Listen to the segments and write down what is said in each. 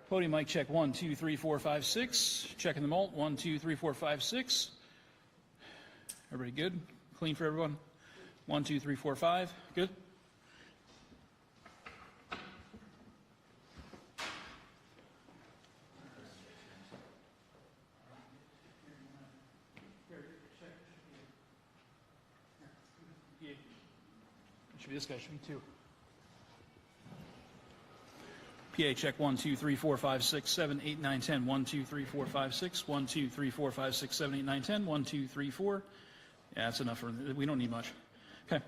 Podium mic check 1, 2, 3, 4, 5, 6. Checking the malt 1, 2, 3, 4, 5, 6. Everybody good? Clean for everyone? 1, 2, 3, 4, 5. Good? Should be this guy, should be 2. PA check 1, 2, 3, 4, 5, 6, 7, 8, 9, 10. 1, 2, 3, 4, 5, 6. 1, 2, 3, 4, 5, 6, 7, 8, 9, 10. 1, 2, 3, 4. Yeah, that's enough. We don't need much. Okay.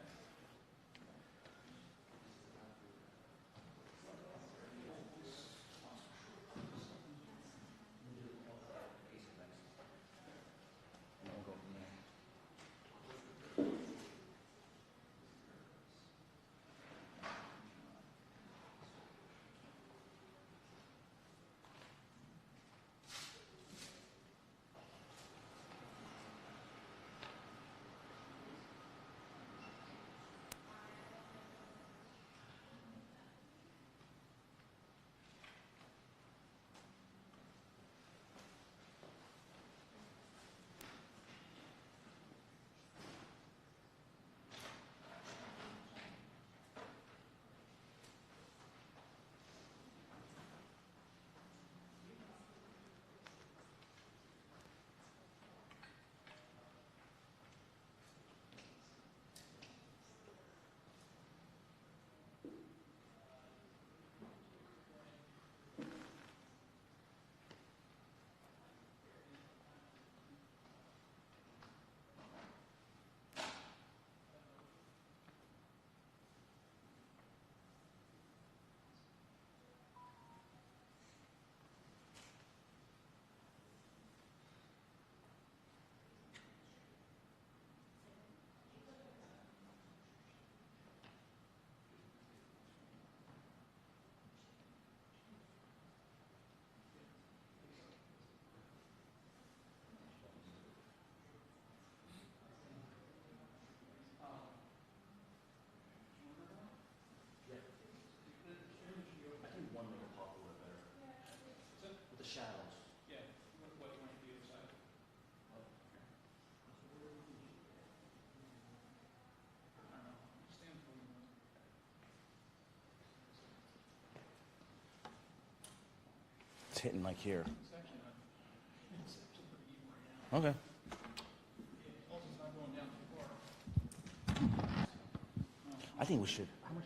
Shadows. Yeah, what might be inside? I don't know. Stand for a moment. It's hitting like here. It's actually not. It's actually pretty even right now. Okay. Also, it's not going down too far. I think we should. How much?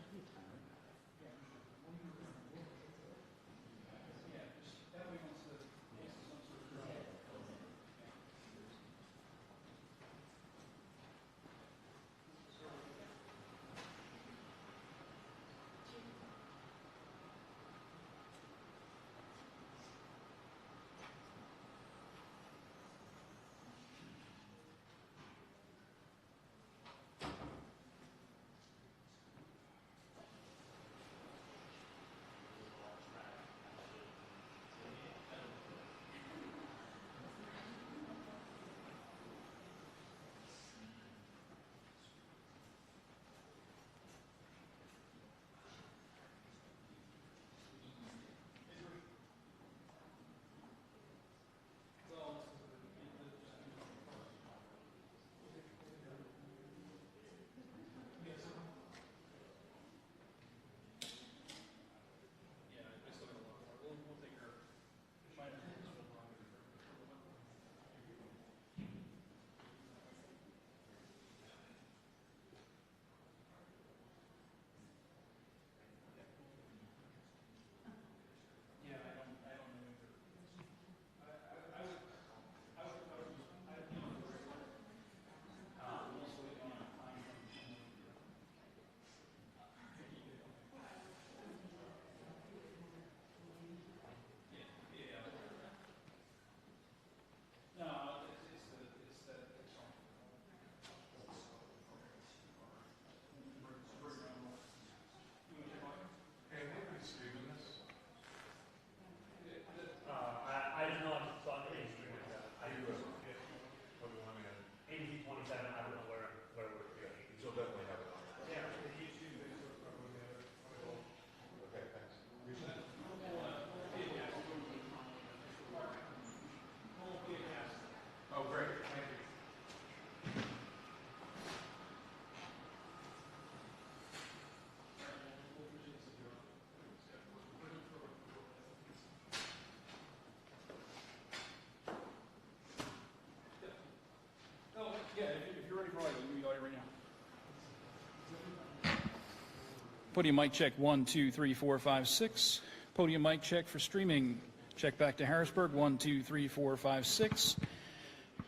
Podium mic check 1, 2, 3, 4, 5, 6. Podium mic check for streaming. Check back to Harrisburg. 1, 2, 3, 4, 5, 6.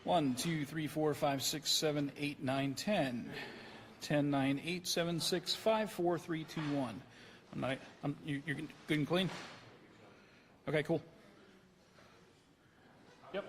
1, 2, 3, 4, 5, 6, 7, 8, 9, 10. 10, 9, 8, 7, 6, 5, 4, 3, 2, 1. You're good and clean? Okay, cool. Yep.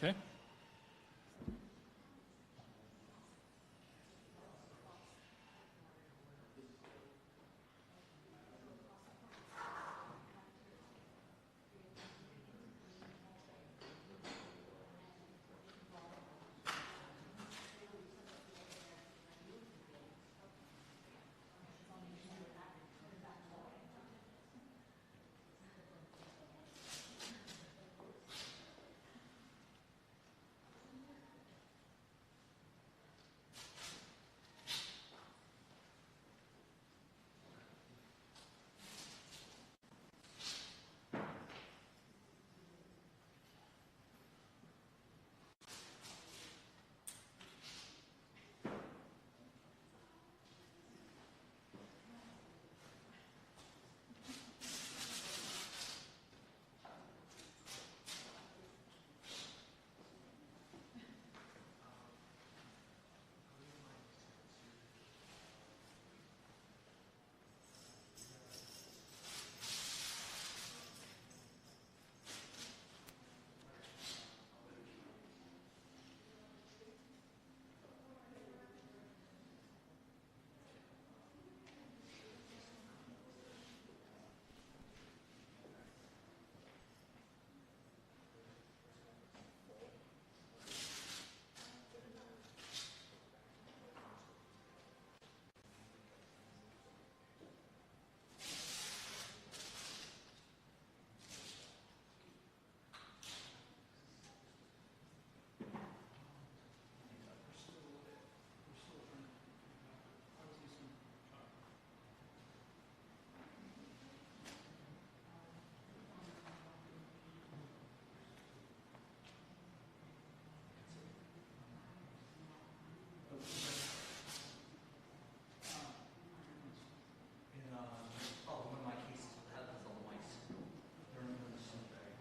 Okay. One of my cases has all the mice. They're in the soup bag.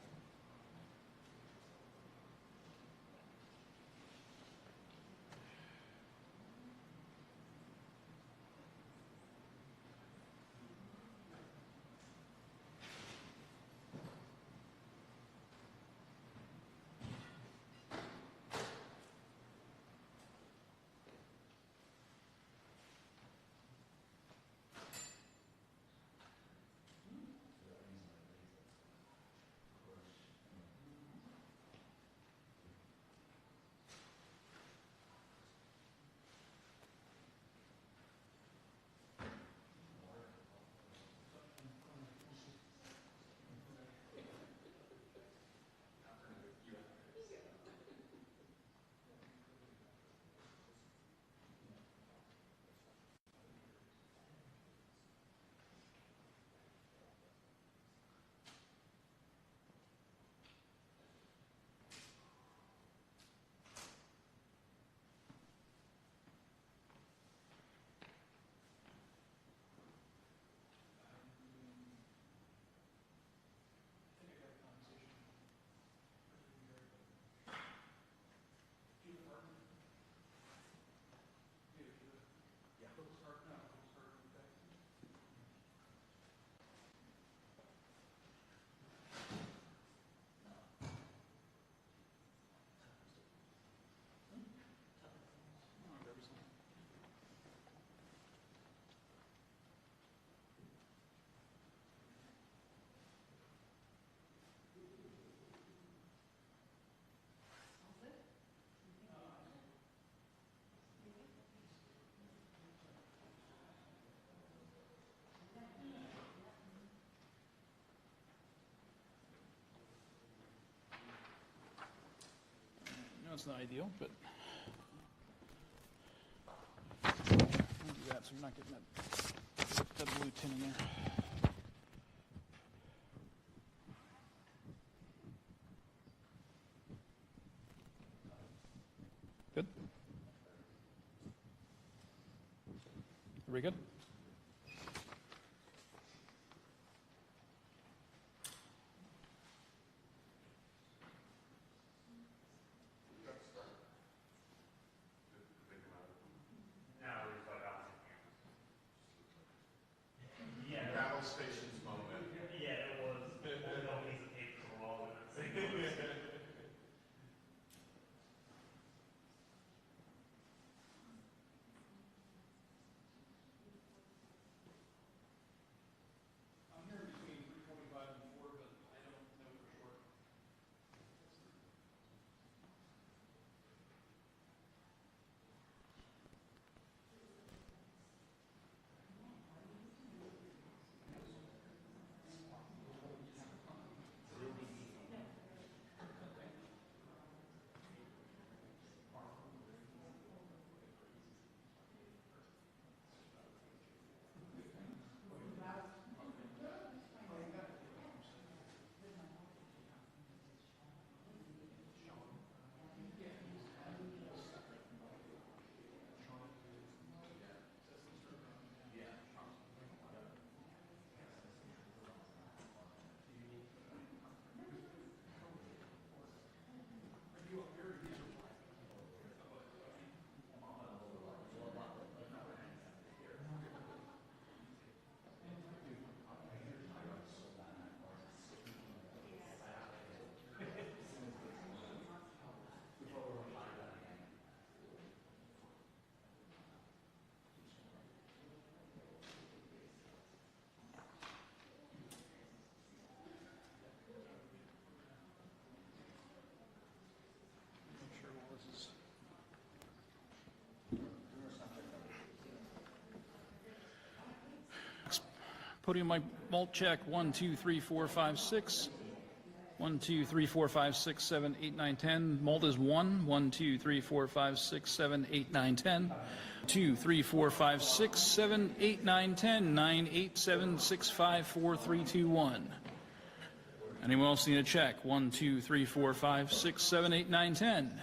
No, it's not ideal, but I'll do that so you're not getting that blue tin in there. Good. Are we good? Battle stations moment. Yeah, it was. Only got a piece of paper for a while. Podium mic vault check, 1, 2, 3, 4, 5, 6. 1, 2, 3, 4, 5, 6, 7, 8, 9, 10. Malt is 1. 1, 2, 3, 4, 5, 6, 7, 8, 9, 10. 2, 3, 4, 5, 6, 7, 8, 9, 10. 9, 8, 7, 6, 5, 4, 3, 2, 1. Anyone else need a check? 1, 2, 3, 4, 5, 6, 7, 8, 9, 10.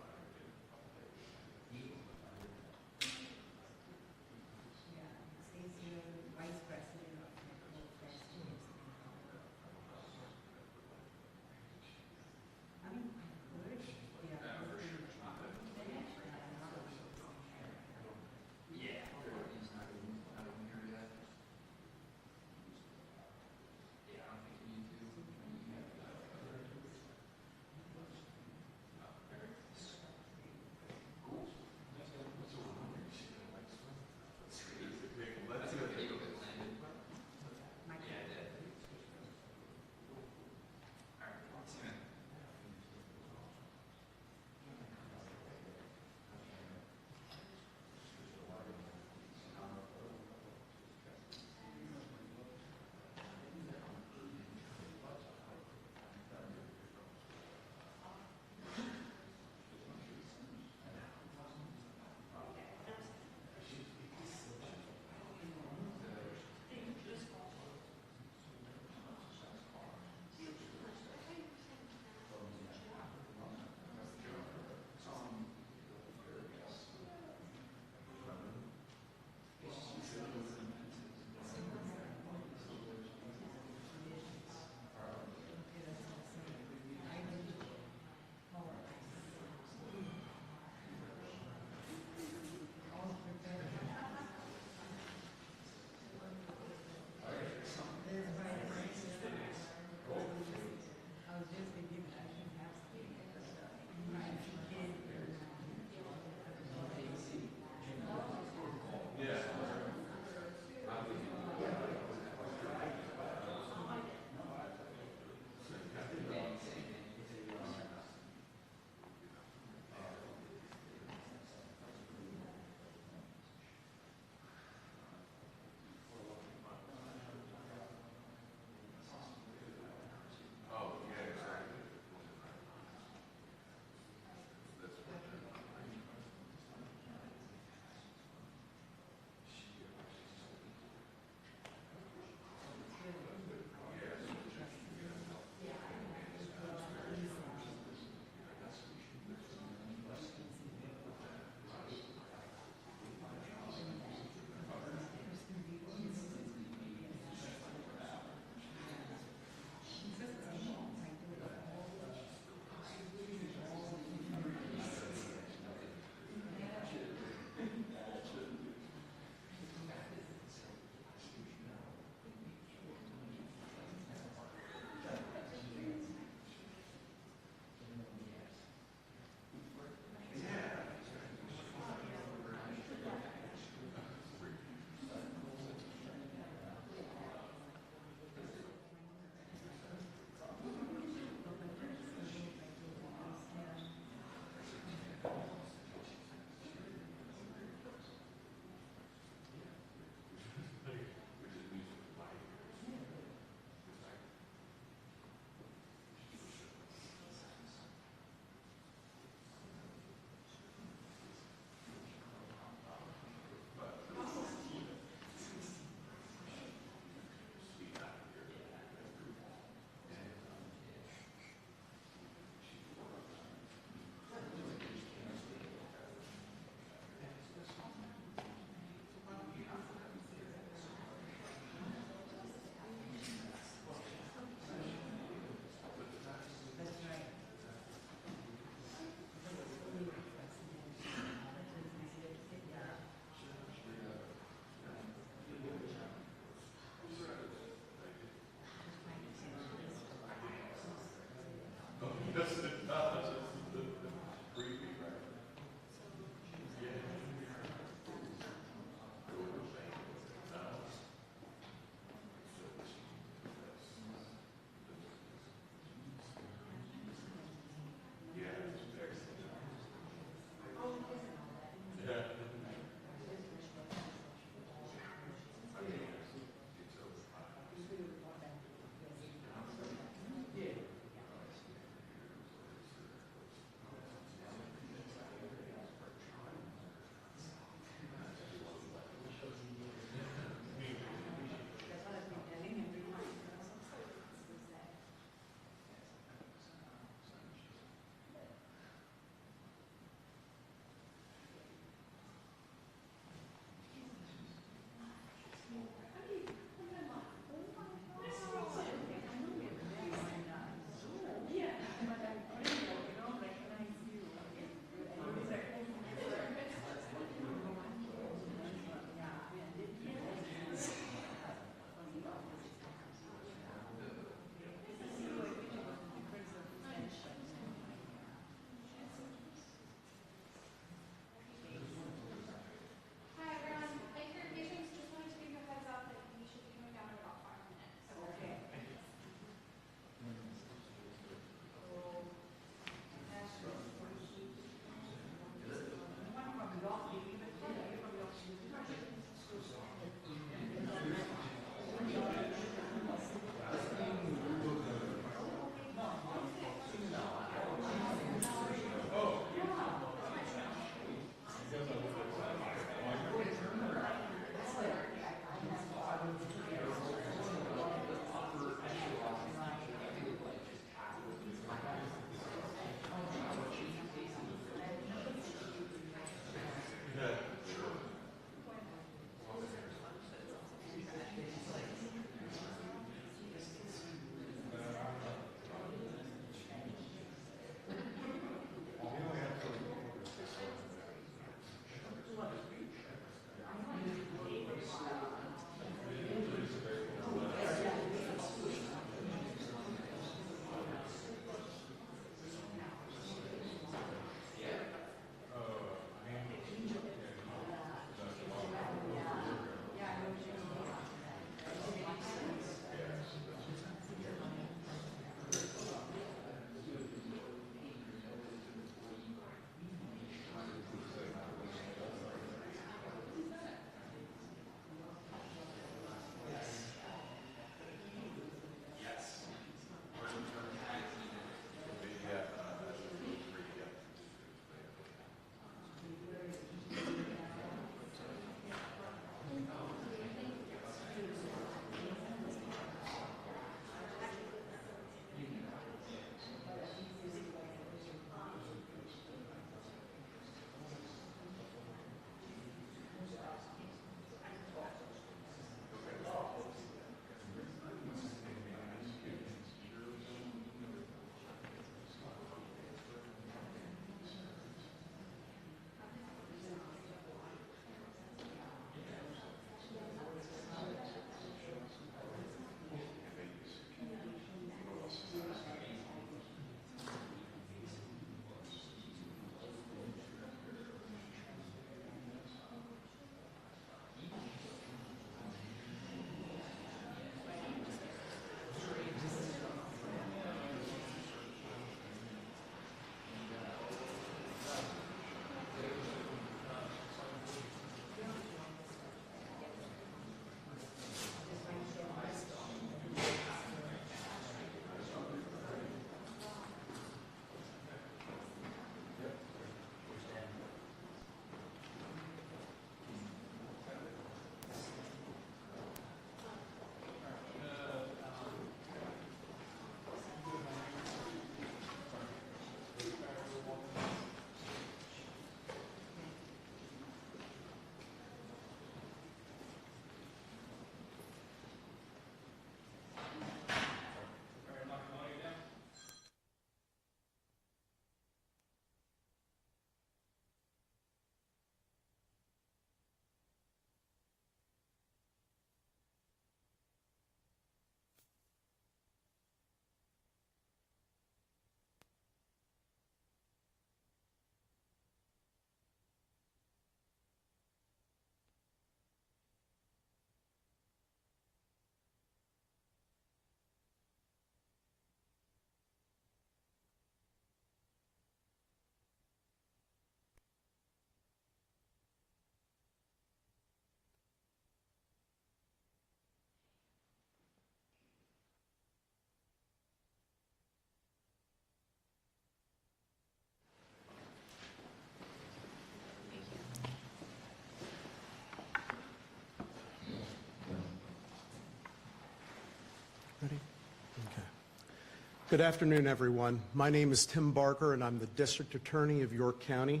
Good afternoon, everyone. My name is Tim Barker, and I'm the District Attorney of York County.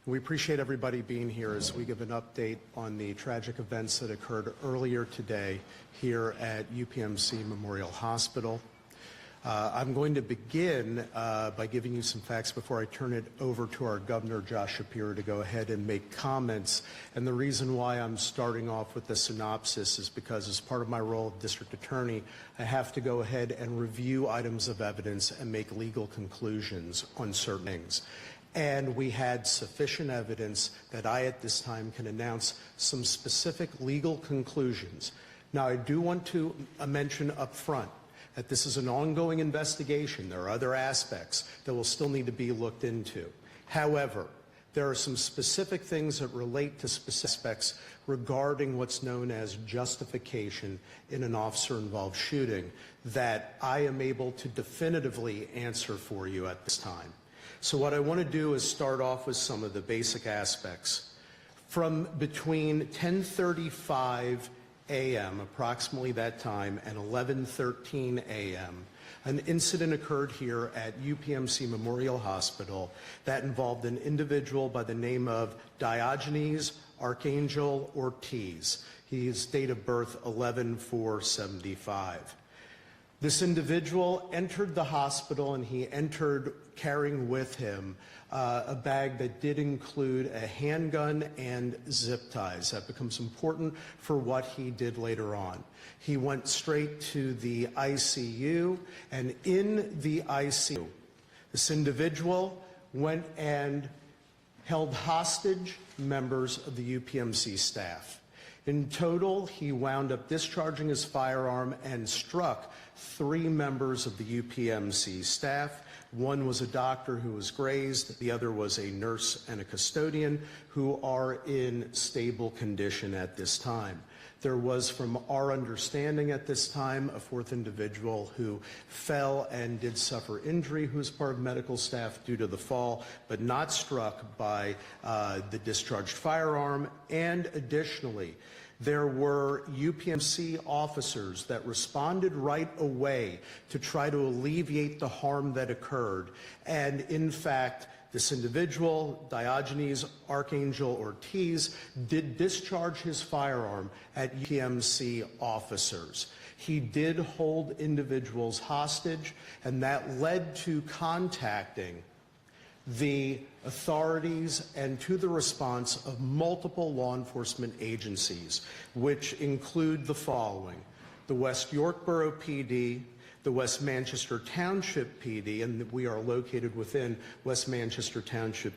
We appreciate everybody being here as we give an update on the tragic events that occurred earlier today here at UPMC Memorial Hospital. I'm going to begin by giving you some facts before I turn it over to our Governor, Josh Shapiro, to go ahead and make comments. And the reason why I'm starting off with the synopsis is because as part of my role of District Attorney, I have to go ahead and review items of evidence and make legal conclusions on certain things. And we had sufficient evidence that I at this time can announce some specific legal conclusions. Now, I do want to mention up front that this is an ongoing investigation. There are other aspects that will still need to be looked into. However, there are some specific things that relate to specific aspects regarding what's known as justification in an officer-involved shooting that I am able to definitively answer for you at this time. So what I want to do is start off with some of the basic aspects. From between 10:35 a.m., approximately that time, and 11:13 a.m., an incident occurred here at UPMC Memorial Hospital that involved an individual by the name of Diogenes Archangel Ortiz. His date of birth 11/4/75. This individual entered the hospital, and he entered carrying with him a bag that did include a handgun and zip ties. That becomes important for what he did later on. He went straight to the ICU, and in the ICU, this individual went and held hostage members of the UPMC staff. In total, he wound up discharging his firearm and struck 3 members of the UPMC staff. One was a doctor who was grazed. The other was a nurse and a custodian who are in stable condition at this time. There was, from our understanding at this time, a 4th individual who fell and did suffer injury, who was part of medical staff due to the fall, but not struck by the discharged firearm. And additionally, there were UPMC officers that responded right away to try to alleviate the harm that occurred. And in fact, this individual, Diogenes Archangel Ortiz, did discharge his firearm at UPMC officers. He did hold individuals hostage, and that led to contacting the authorities and to the response of multiple law enforcement agencies, which include the following: the West York Borough PD, the West Manchester Township PD, and we are located within West Manchester Township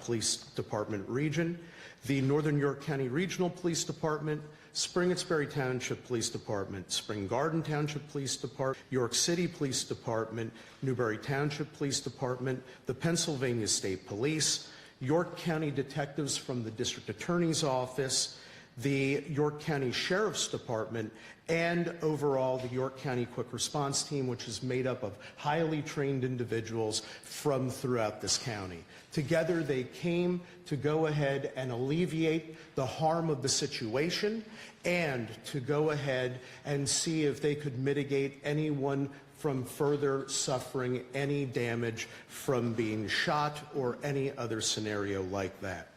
Police Department region, the Northern York County Regional Police Department, Spring-Itsbury Township Police Department, Spring Garden Township Police Department, York City Police Department, Newbury Township Police Department, the Pennsylvania State Police, York County detectives from the District Attorney's Office, the York County Sheriff's Department, and overall the York County Quick Response Team, which is made up of highly trained individuals from throughout this county. Together they came to go ahead and alleviate the harm of the situation and to go ahead and see if they could mitigate anyone from further suffering any damage from being shot or any other scenario like that.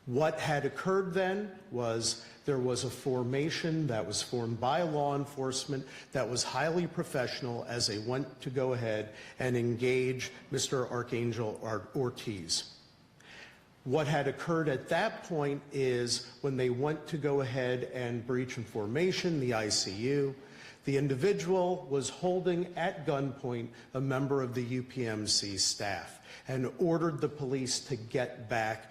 What had occurred then was there was a formation that was formed by law enforcement that was highly professional as they went to go ahead and engage Mr. Archangel Ortiz. What had occurred at that point is when they went to go ahead and breach in formation, the ICU, the individual was holding at gunpoint a member of the UPMC staff and ordered the police to get back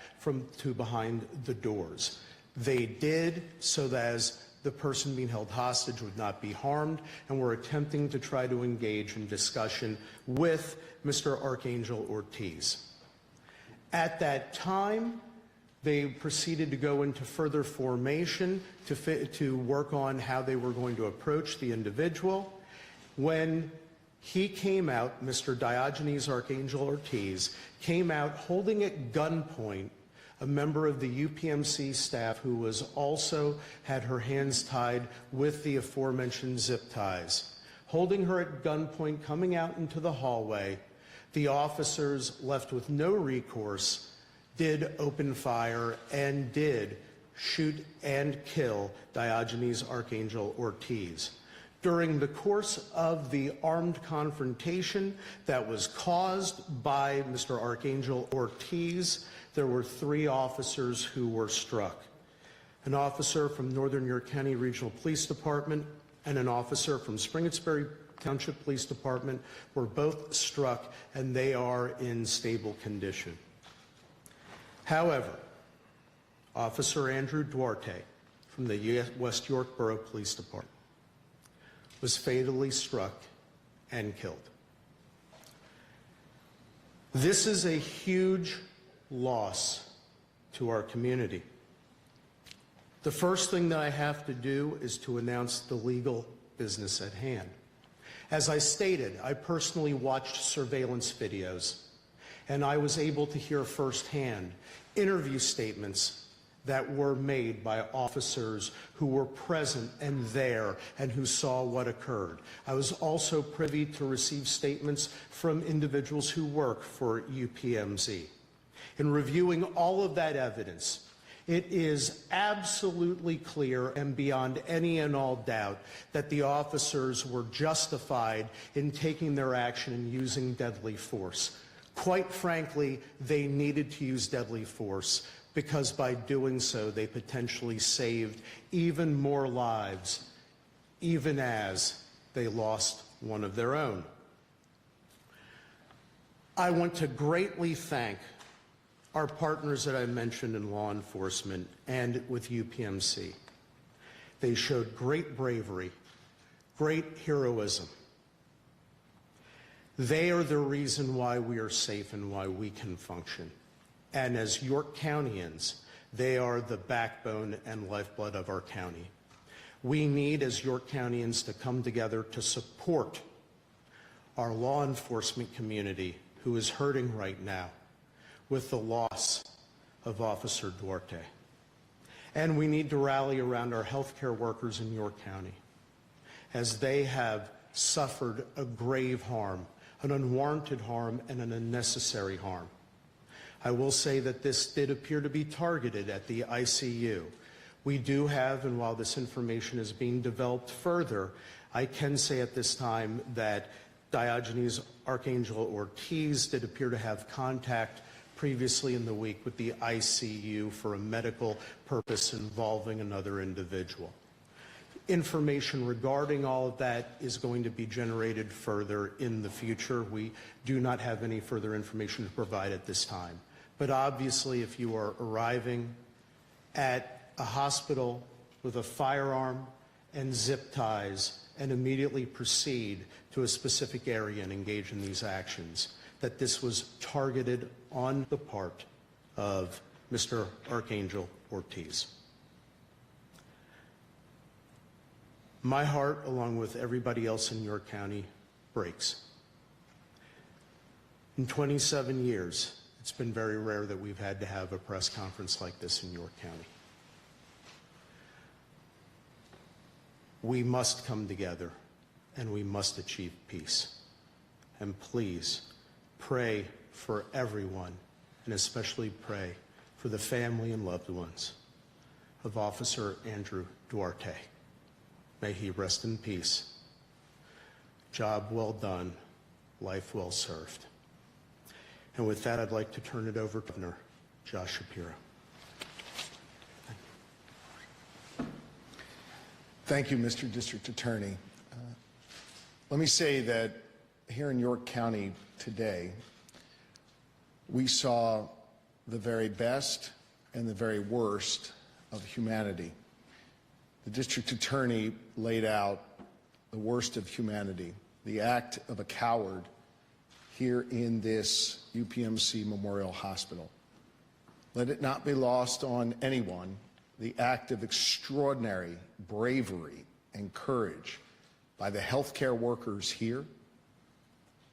to behind the doors. They did, so that as the person being held hostage would not be harmed, and were attempting to try to engage in discussion with Mr. Archangel Ortiz. At that time, they proceeded to go into further formation to work on how they were going to approach the individual. When he came out, Mr. Diogenes Archangel Ortiz came out holding at gunpoint a member of the UPMC staff who was also had her hands tied with the aforementioned zip ties. holding her at gunpoint, coming out into the hallway. The officers, left with no recourse, did open fire and did shoot and kill Diogenes Archangel Ortiz. During the course of the armed confrontation that was caused by Mr. Archangel Ortiz, there were 3 officers who were struck. An officer from Northern York County Regional Police Department and an officer from Springettsbury Township Police Department were both struck, and they are in stable condition. However, Officer Andrew Duarte from the West York Borough Police Department was fatally struck and killed. This is a huge loss to our community. The first thing that I have to do is to announce the legal business at hand. As I stated, I personally watched surveillance videos, and I was able to hear firsthand interview statements that were made by officers who were present and there and who saw what occurred. I was also privy to receive statements from individuals who work for UPMC. In reviewing all of that evidence, it is absolutely clear and beyond any and all doubt that the officers were justified in taking their action and using deadly force. Quite frankly, they needed to use deadly force because by doing so, they potentially saved even more lives, even as they lost one of their own. I want to greatly thank our partners that I mentioned in law enforcement and with UPMC. They showed great bravery, great heroism. They are the reason why we are safe and why we can function. And as York Countyans, they are the backbone and lifeblood of our county. We need, as York Countyans, to come together to support our law enforcement community who is hurting right now with the loss of Officer Duarte. And we need to rally around our healthcare workers in York County as they have suffered a grave harm, an unwarranted harm, and an unnecessary harm. I will say that this did appear to be targeted at the ICU. We do have, and while this information is being developed further, I can say at this time that Diogenes Archangel Ortiz did appear to have contact previously in the week with the ICU for a medical purpose involving another individual. Information regarding all of that is going to be generated further in the future. We do not have any further information to provide at this time. But obviously, if you are arriving at a hospital with a firearm and zip ties and immediately proceed to a specific area and engage in these actions, that this was targeted on the part of Mr. Archangel Ortiz. My heart, along with everybody else in York County, breaks. In 27 years, it's been very rare that we've had to have a press conference like this in York County. We must come together and we must achieve peace. And please pray for everyone, and especially pray for the family and loved ones of Officer Andrew Duarte. May he rest in peace. Job well done, life well served. And with that, I'd like to turn it over to Governor Josh Shapiro. Thank you, Mr. District Attorney. Let me say that here in York County today, we saw the very best and the very worst of humanity. The District Attorney laid out the worst of humanity, the act of a coward here in this UPMC Memorial Hospital. Let it not be lost on anyone the act of extraordinary bravery and courage by the healthcare workers here,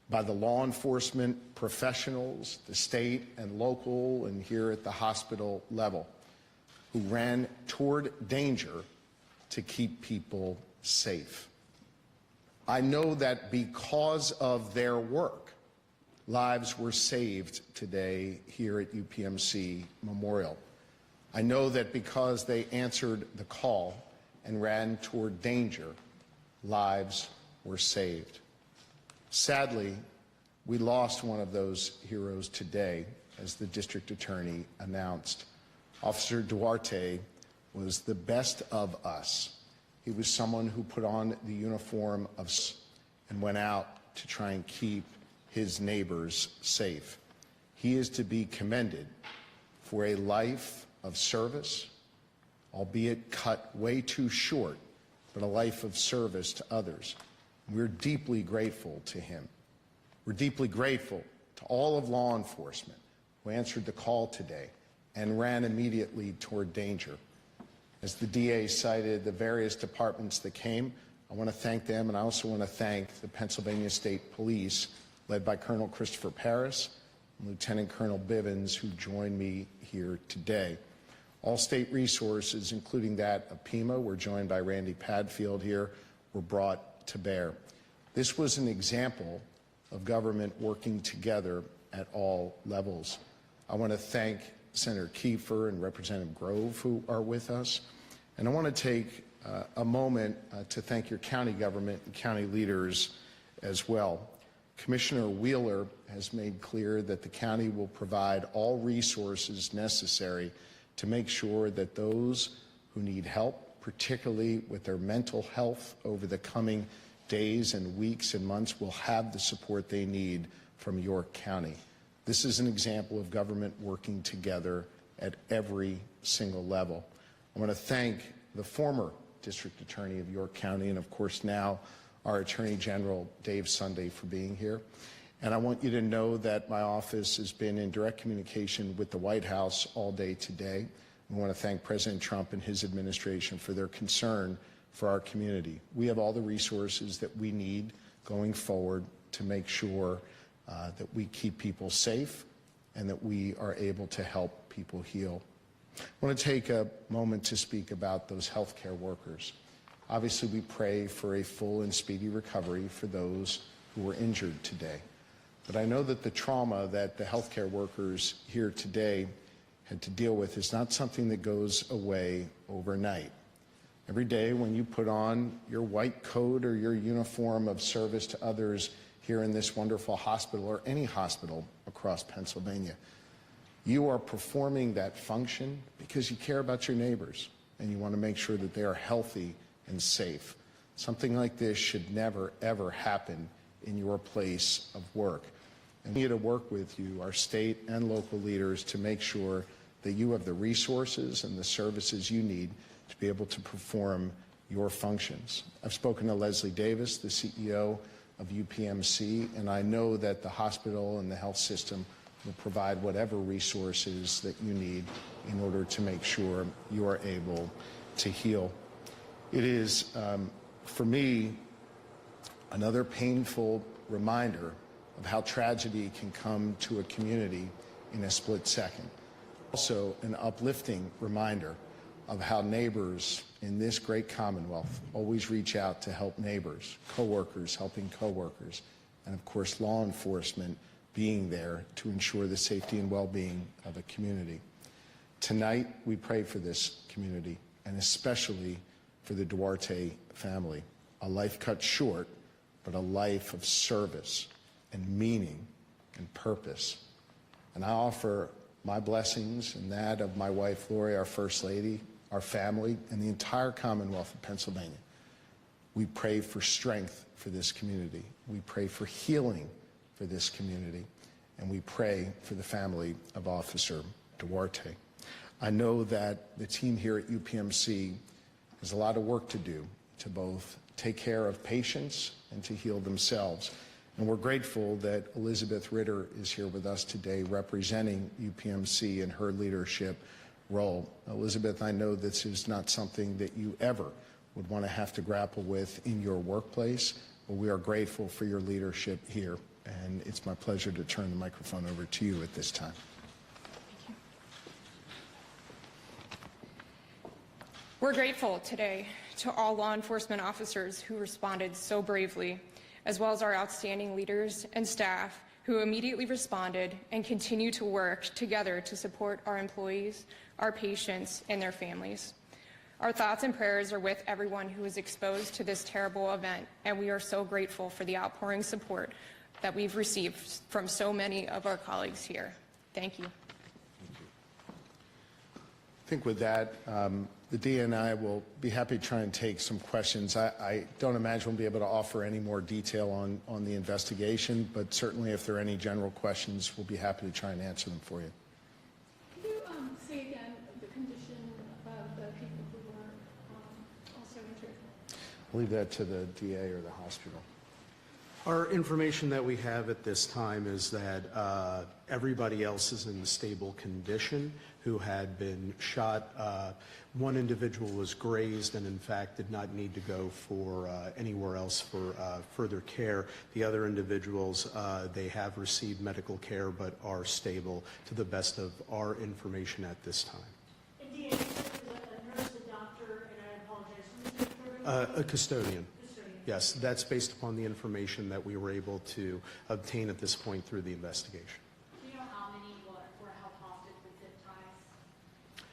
by the law enforcement professionals, the state and local and here at the hospital level, who ran toward danger to keep people safe. I know that because of their work, lives were saved today here at UPMC Memorial. I know that because they answered the call and ran toward danger, lives were saved. Sadly, we lost one of those heroes today, as the district attorney announced. Officer Duarte was the best of us. He was someone who put on the uniform of and went out to try and keep his neighbors safe. He is to be commended for a life of service, albeit cut way too short, but a life of service to others. We're deeply grateful to him. We're deeply grateful to all of law enforcement who answered the call today and ran immediately toward danger. As the DA cited the various departments that came, I want to thank them, and I also want to thank the Pennsylvania State Police, led by Colonel Christopher Paris and Lieutenant Colonel Bivens, who joined me here today. All state resources, including that of PEMA, we're joined by Randy Padfield here, were brought to bear. This was an example of government working together at all levels. I want to thank Senator Kiefer and Representative Grove, who are with us. And I want to take a moment to thank your county government and county leaders as well. Commissioner Wheeler has made clear that the county will provide all resources necessary to make sure that those who need help, particularly with their mental health over the coming days and weeks and months, will have the support they need from York County. This is an example of government working together at every single level. I want to thank the former District Attorney of York County and, of course, now our Attorney General, Dave Sunday, for being here. And I want you to know that my office has been in direct communication with the White House all day today. We want to thank President Trump and his administration for their concern for our community. We have all the resources that we need going forward to make sure that we keep people safe and that we are able to help people heal. I want to take a moment to speak about those healthcare workers. Obviously, we pray for a full and speedy recovery for those who were injured today. But I know that the trauma that the healthcare workers here today had to deal with is not something that goes away overnight. Every day when you put on your white coat or your uniform of service to others here in this wonderful hospital or any hospital across Pennsylvania, you are performing that function because you care about your neighbors and you want to make sure that they are healthy and safe. Something like this should never, ever happen in your place of work. And we need to work with you, our state and local leaders, to make sure that you have the resources and the services you need to be able to perform your functions. I've spoken to Leslie Davis, the CEO of UPMC, and I know that the hospital and the health system will provide whatever resources that you need in order to make sure you are able to heal. It is, for me, another painful reminder of how tragedy can come to a community in a split second. Also, an uplifting reminder of how neighbors in this great Commonwealth always reach out to help neighbors, coworkers helping coworkers, and of course law enforcement being there to ensure the safety and well-being of a community. Tonight, we pray for this community, and especially for the Duarte family. A life cut short, but a life of service and meaning and purpose. And I offer my blessings and that of my wife, Lori, our First Lady, our family, and the entire Commonwealth of Pennsylvania. We pray for strength for this community. We pray for healing for this community. And we pray for the family of Officer Duarte. I know that the team here at UPMC has a lot of work to do to both take care of patients and to heal themselves. And we're grateful that Elizabeth Ritter is here with us today representing UPMC in her leadership role. Elizabeth, I know this is not something that you ever would want to have to grapple with in your workplace, but we are grateful for your leadership here. And it's my pleasure to turn the microphone over to you at this time. We're grateful today to all law enforcement officers who responded so bravely, as well as our outstanding leaders and staff who immediately responded and continue to work together to support our employees, our patients, and their families. Our thoughts and prayers are with everyone who was exposed to this terrible event, and we are so grateful for the outpouring support that we've received from so many of our colleagues here. Thank you. I think with that, the DA and I will be happy to try and take some questions. I don't imagine we'll be able to offer any more detail on the investigation, but certainly if there are any general questions, we'll be happy to try and answer them for you. Can you say again the condition of the people who were also injured? I'll leave that to the DA or the hospital. Our information that we have at this time is that everybody else is in stable condition who had been shot. One individual was grazed and in fact did not need to go for anywhere else for further care. The other individuals, they have received medical care but are stable to the best of our information at this time. And DA, you said it was a nurse, a doctor, and I apologize, who was it? A custodian. Custodian. Yes, that's based upon the information that we were able to obtain at this point through the investigation. Do you know how many were held hostage with zip ties?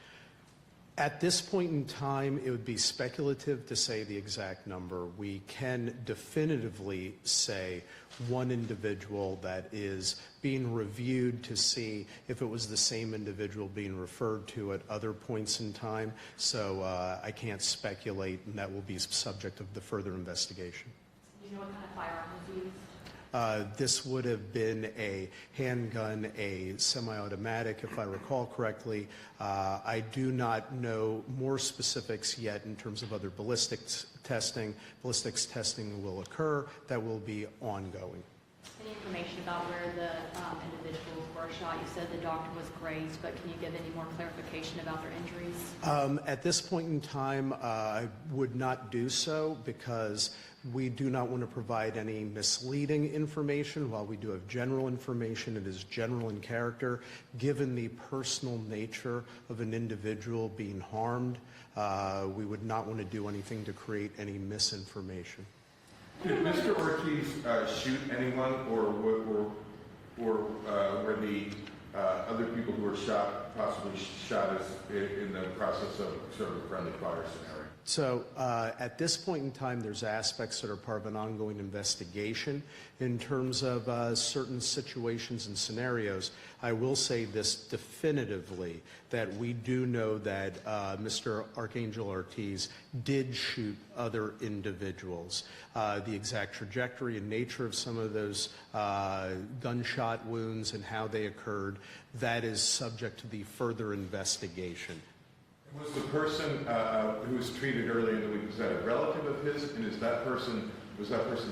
At this point in time, it would be speculative to say the exact number. We can definitively say one individual that is being reviewed to see if it was the same individual being referred to at other points in time. So I can't speculate, and that will be subject of the further investigation. Do you know what kind of firearm was used? This would have been a handgun, a semi-automatic, if I recall correctly. I do not know more specifics yet in terms of other ballistics testing. Ballistics testing will occur. That will be ongoing. Any information about where the individuals were shot? You said the doctor was grazed, but can you give any more clarification about their injuries? At this point in time, I would not do so because we do not want to provide any misleading information. While we do have general information, it is general in character. Given the personal nature of an individual being harmed, we would not want to do anything to create any misinformation. Did Mr. Ortiz shoot anyone, or were the other people who were shot possibly shot as in the process of sort of a friendly fire scenario? So at this point in time, there's aspects that are part of an ongoing investigation in terms of certain situations and scenarios. I will say this definitively, that we do know that Mr. Archangel Ortiz did shoot other individuals. The exact trajectory and nature of some of those gunshot wounds and how they occurred, that is subject to the further investigation. Was the person who was treated earlier in the week, was that a relative of his, and was that person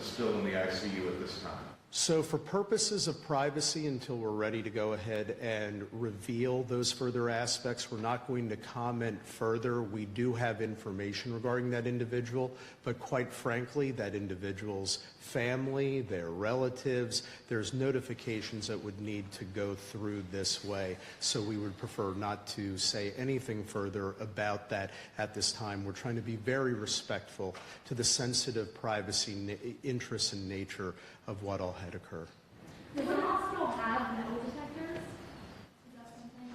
still in the ICU at this time? So for purposes of privacy, until we're ready to go ahead and reveal those further aspects, we're not going to comment further. We do have information regarding that individual, but quite frankly, that individual's family, their relatives, there's notifications that would need to go through this way. So we would prefer not to say anything further about that at this time. We're trying to be very respectful to the sensitive privacy interests and nature of what all had occurred. Does the hospital have metal detectors? Is that something?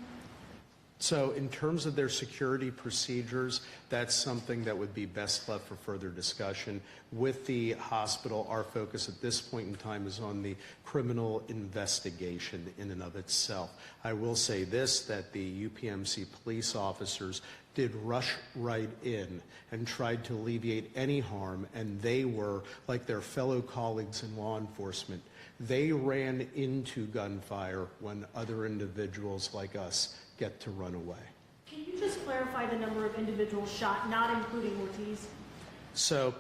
So in terms of their security procedures, that's something that would be best left for further discussion. With the hospital, our focus at this point in time is on the criminal investigation in and of itself. I will say this, that the UPMC police officers did rush right in and tried to alleviate any harm, and they were, like their fellow colleagues in law enforcement, they ran into gunfire when other individuals like us get to run away. Can you just clarify the number of individuals shot, not including Ortiz? So,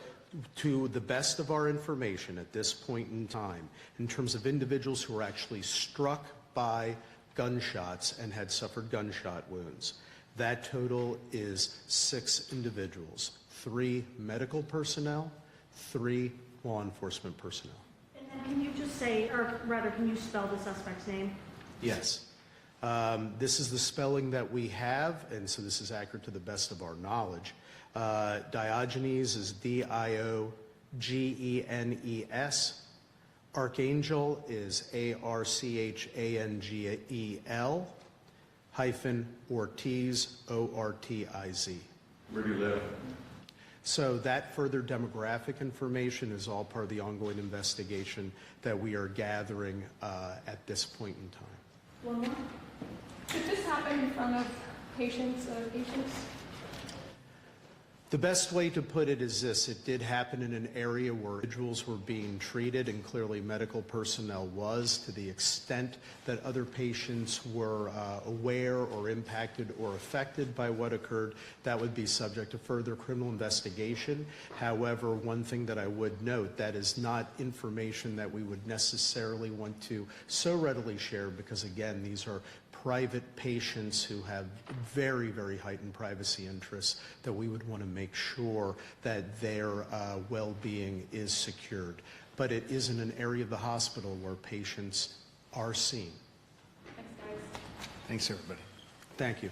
to the best of our information at this point in time, in terms of individuals who were actually struck by gunshots and had suffered gunshot wounds, that total is 6 individuals, 3 medical personnel, 3 law enforcement personnel. And then can you just say, or rather, can you spell the suspect's name? Yes. This is the spelling that we have, and so this is accurate to the best of our knowledge. Diogenes is D-I-O-G-E-N-E-S. Archangel is A-R-C-H-A-N-G-E-L hyphen Ortiz, O-R-T-I-Z. Where do you live? So that further demographic information is all part of the ongoing investigation that we are gathering at this point in time. One more. Did this happen in front of patients? The best way to put it is this: it did happen in an area where individuals were being treated, and clearly medical personnel was. To the extent that other patients were aware or impacted or affected by what occurred, that would be subject to further criminal investigation. However, one thing that I would note, that is not information that we would necessarily want to so readily share, because again, these are private patients who have very, very heightened privacy interests that we would want to make sure that their well-being is secured. But it is in an area of the hospital where patients are seen. Thanks, guys. Thanks, everybody. Thank you.